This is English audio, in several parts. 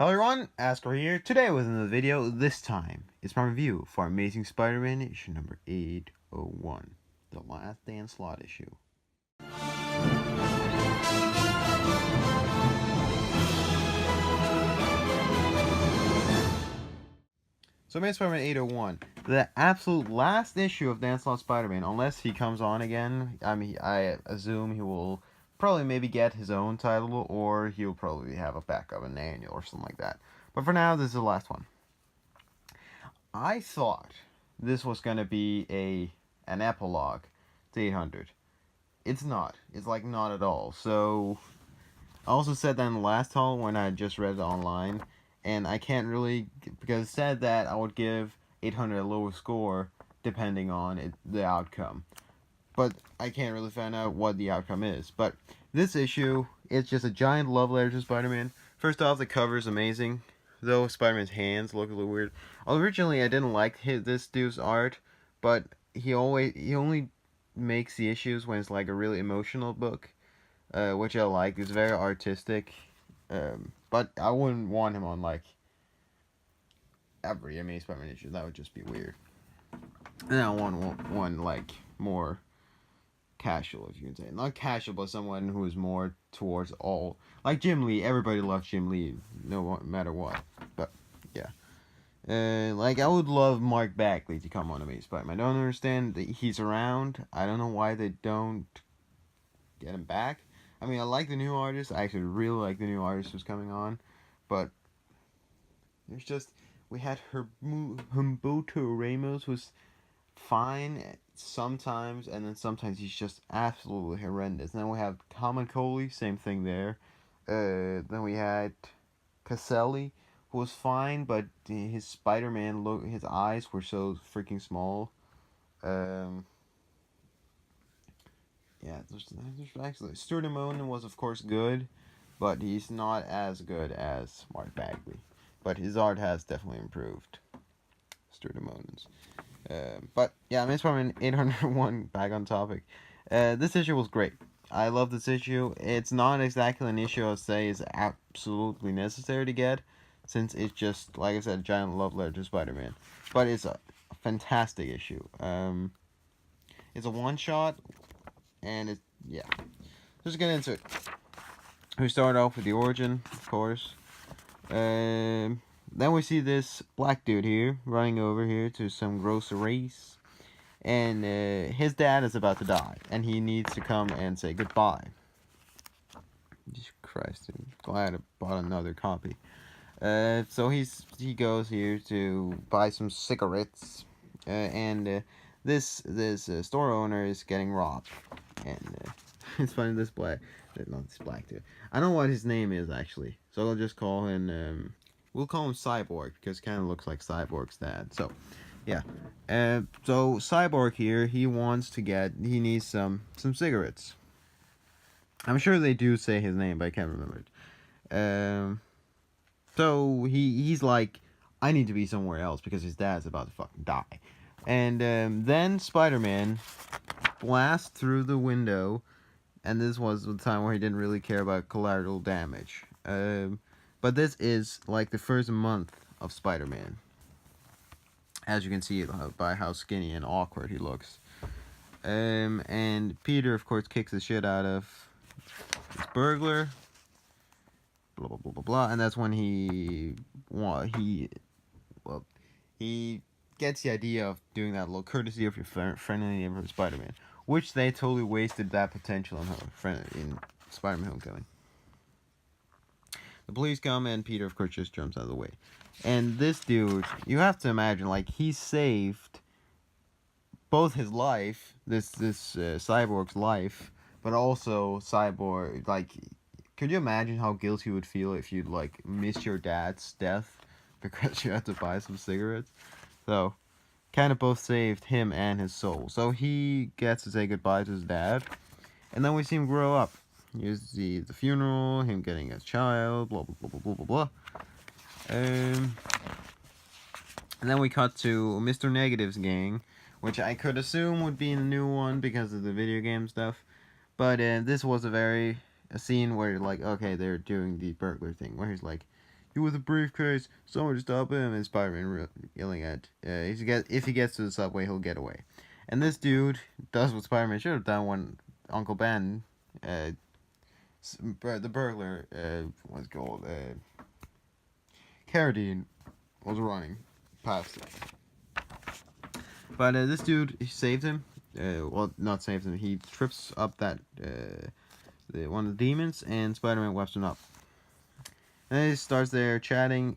Hello everyone, Asker here, today with another video. This time, it's my review for Amazing Spider-Man issue number 801, the last Dan Slott issue. So Amazing Spider-Man 801, the absolute last issue of Dan Slott's Spider-Man, unless he comes on again. I assume he will probably maybe get his own title, or he'll probably have a backup, an annual or something like that. But for now, this is the last one. I thought this was gonna be an epilogue to 800. It's not. It's like not at all. So I also said that in the last haul when I just read it online, and I can't really, because it said that I would give 800 a lower score depending on the outcome. But I can't really find out what the outcome is. But this issue, it's just a giant love letter to Spider-Man. First off, the cover is amazing, though Spider-Man's hands look a little weird. Originally, I didn't like this dude's art, but he only makes the issues when it's like a really emotional book, which I like. It's very artistic, but I wouldn't want him on like every Amazing Spider-Man issue. That would just be weird. And I want one like more casual, if you can say. Not casual, but someone who is more towards all. Like Jim Lee, everybody loves Jim Lee, no matter what. But, yeah. Like, I would love Mark Bagley to come on Amazing Spider-Man. I don't understand that he's around. I don't know why they don't get him back. I mean, I like the new artist. I actually really like the new artist who's coming on. But, there's just, we had Humberto Ramos, who's fine sometimes, and then sometimes he's just absolutely horrendous. And then we have Tom and Coley, same thing there. Then we had Caselli, who was fine, but his Spider-Man look, his eyes were so freaking small. Yeah, there's actually Stuart Immonen was of course good, but he's not as good as Mark Bagley. But his art has definitely improved. Stuart Immonen's. But yeah, Amazing Spider-Man 801, back on topic. This issue was great. I love this issue. It's not exactly an issue I'd say is absolutely necessary to get, since it's just, like I said, a giant love letter to Spider-Man. But it's a fantastic issue. It's a one-shot, and it's, yeah. Let's get into it. We start off with the origin, of course. Then we see this black dude here running over here to some groceries, and his dad is about to die, and he needs to come and say goodbye. Jesus Christ, I'm glad I bought another copy. So he goes here to buy some cigarettes, and this store owner is getting robbed, and it's funny, not this black dude. I don't know what his name is actually, so I'll just call him. We'll call him Cyborg, because it kind of looks like Cyborg's dad. So, yeah. So Cyborg here, he needs some cigarettes. I'm sure they do say his name, but I can't remember it. So he's like, I need to be somewhere else because his dad's about to fucking die. And then Spider-Man blasts through the window, and this was the time where he didn't really care about collateral damage. But this is like the first month of Spider-Man, as you can see by how skinny and awkward he looks. And Peter, of course, kicks the shit out of this burglar. Blah blah blah blah blah, and that's when he gets the idea of doing that little courtesy of your friendly neighborhood Spider-Man, which they totally wasted that potential in Spider-Man Homecoming. The police come, and Peter, of course, just jumps out of the way. And this dude, you have to imagine, like, he saved both his life, this Cyborg's life, but also Cyborg, like, could you imagine how guilty you would feel if you'd, like, missed your dad's death because you had to buy some cigarettes? So, kind of both saved him and his soul. So he gets to say goodbye to his dad, and then we see him grow up. You see the funeral, him getting a child, blah, blah, blah, blah, blah, blah. And then we cut to Mr. Negative's gang, which I could assume would be in the new one because of the video game stuff. But this was a scene where, like, okay, they're doing the burglar thing, where he's like, he with a briefcase, someone stop him, and Spider-Man yelling at, if he gets to the subway, he'll get away. And this dude does what Spider-Man should have done when Uncle Ben, the burglar, what's it called, Carradine, was running past him. But this dude, he saved him. Well, not saved him. He trips up that one of the demons, and Spider-Man wipes him up. And he starts there chatting.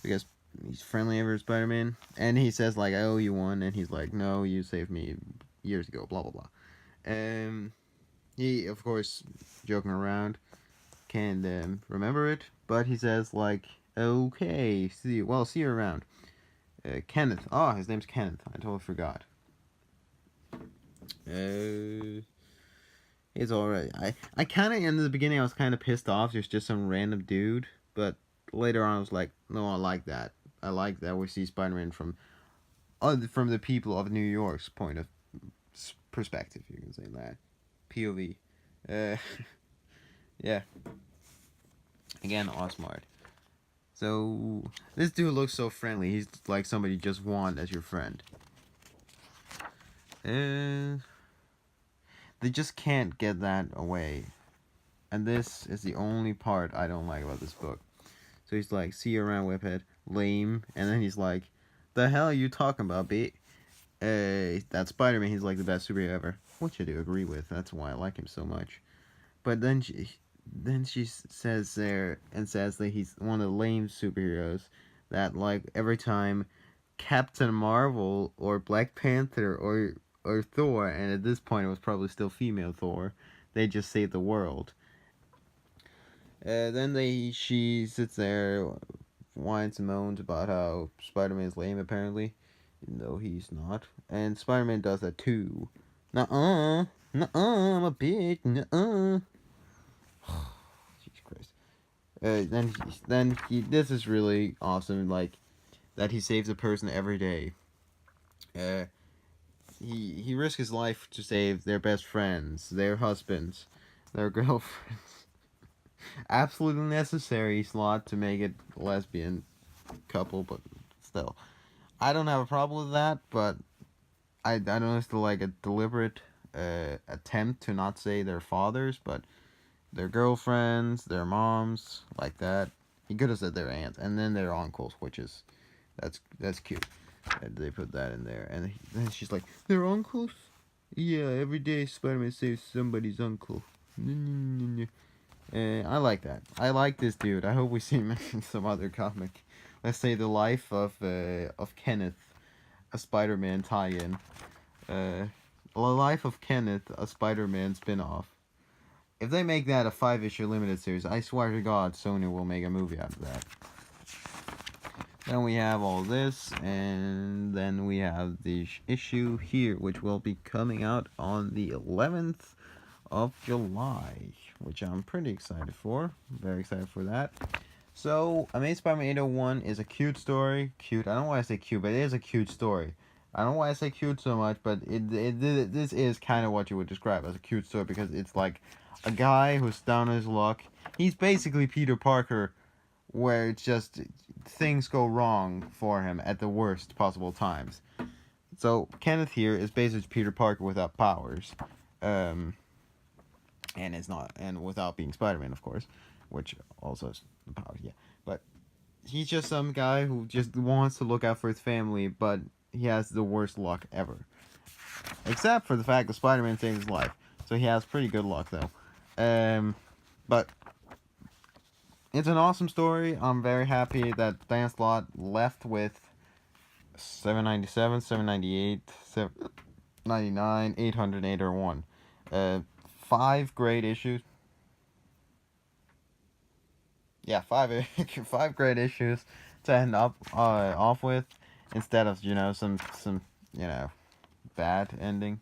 Because he's friendly over Spider-Man, and he says like, "I owe you one," and he's like, "No, you saved me years ago." Blah blah blah. He, of course, joking around, can't remember it, but he says like, "Okay, see you around." Kenneth. Oh, his name's Kenneth. I totally forgot. It's alright. I kind of, in the beginning, I was kind of pissed off. There's just some random dude. But later on, I was like, no, I like that. I like that we see Spider-Man from the people of New York's point of perspective. You can say that. POV. Yeah. Again, Osmart. So, this dude looks so friendly. He's like somebody you just want as your friend. They just can't get that away. And this is the only part I don't like about this book. So he's like, "See you around, Whiphead." Lame. And then he's like, "The hell are you talking about, B?" That's Spider-Man. He's like the best superhero ever. Which I do agree with. That's why I like him so much. But then she says there and says that he's one of the lame superheroes. That like every time Captain Marvel or Black Panther or Thor, and at this point it was probably still female Thor, they just save the world. Then she sits there, whines and moans about how Spider-Man's lame apparently, even though he's not. And Spider-Man does that too. Nuh-uh, I'm a bitch, nuh-uh. Jesus Christ. This is really awesome, like, that he saves a person every day. He risks his life to save their best friends, their husbands, their girlfriends. Absolutely necessary slot to make it lesbian couple, but still. I don't have a problem with that, but I know it's like a deliberate attempt to not say their fathers, but their girlfriends, their moms, like that. He could have said their aunts, and then their uncles, which is, that's cute. They put that in there, and then she's like, "Their uncles? Yeah, every day Spider-Man saves somebody's uncle." I like that. I like this dude. I hope we see him in some other comic. Let's say the life of Kenneth, a Spider-Man tie-in. The life of Kenneth, a Spider-Man spin-off. If they make that a 5-issue limited series, I swear to God, Sony will make a movie out of that. Then we have all this, and then we have the issue here, which will be coming out on the 11th of July, which I'm pretty excited for. Very excited for that. So, Amazing Spider-Man 801 is a cute story. Cute. I don't know why I say cute, but it is a cute story. I don't know why I say cute so much, but this is kind of what you would describe as a cute story, because it's like a guy who's down on his luck. He's basically Peter Parker, where it's just things go wrong for him at the worst possible times. So Kenneth here is basically Peter Parker without powers, and without being Spider-Man, of course, which also has the powers. Yeah, but he's just some guy who just wants to look out for his family, but he has the worst luck ever, except for the fact that Spider-Man saved his life. So he has pretty good luck though. But it's an awesome story. I'm very happy that Dan Slott left with 797, 798, 799, 800, 801. 5 great issues. Yeah, 5 great issues to end up off with, instead of some bad ending.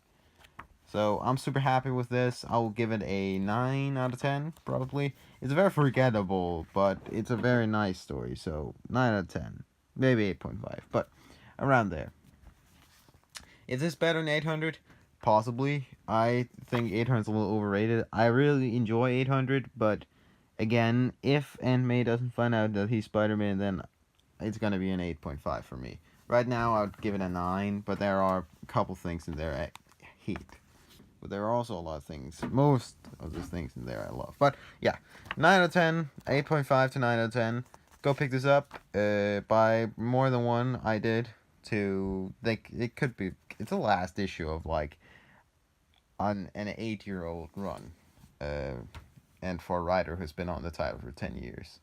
So I'm super happy with this. I will give it a 9 out of 10, probably. It's very forgettable, but it's a very nice story. So 9 out of 10, maybe 8.5, but around there. Is this better than 800? Possibly. I think 800 is a little overrated. I really enjoy 800, but Again, if Aunt May doesn't find out that he's Spider-Man, then it's gonna be an 8.5 for me. Right now, I would give it a 9, but there are a couple things in there I hate. But there are also a lot of things, most of the things in there I love. But yeah, 9 out of 10, 8.5 to 9 out of 10. Go pick this up. Buy more than one. I did. It could be. It's the last issue of like on an 8-year-old run, and for a writer who's been on the title for 10 years.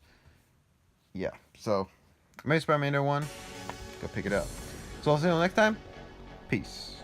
Yeah. So, Amazing Spider-Man 1. Go pick it up. So I'll see you next time. Peace.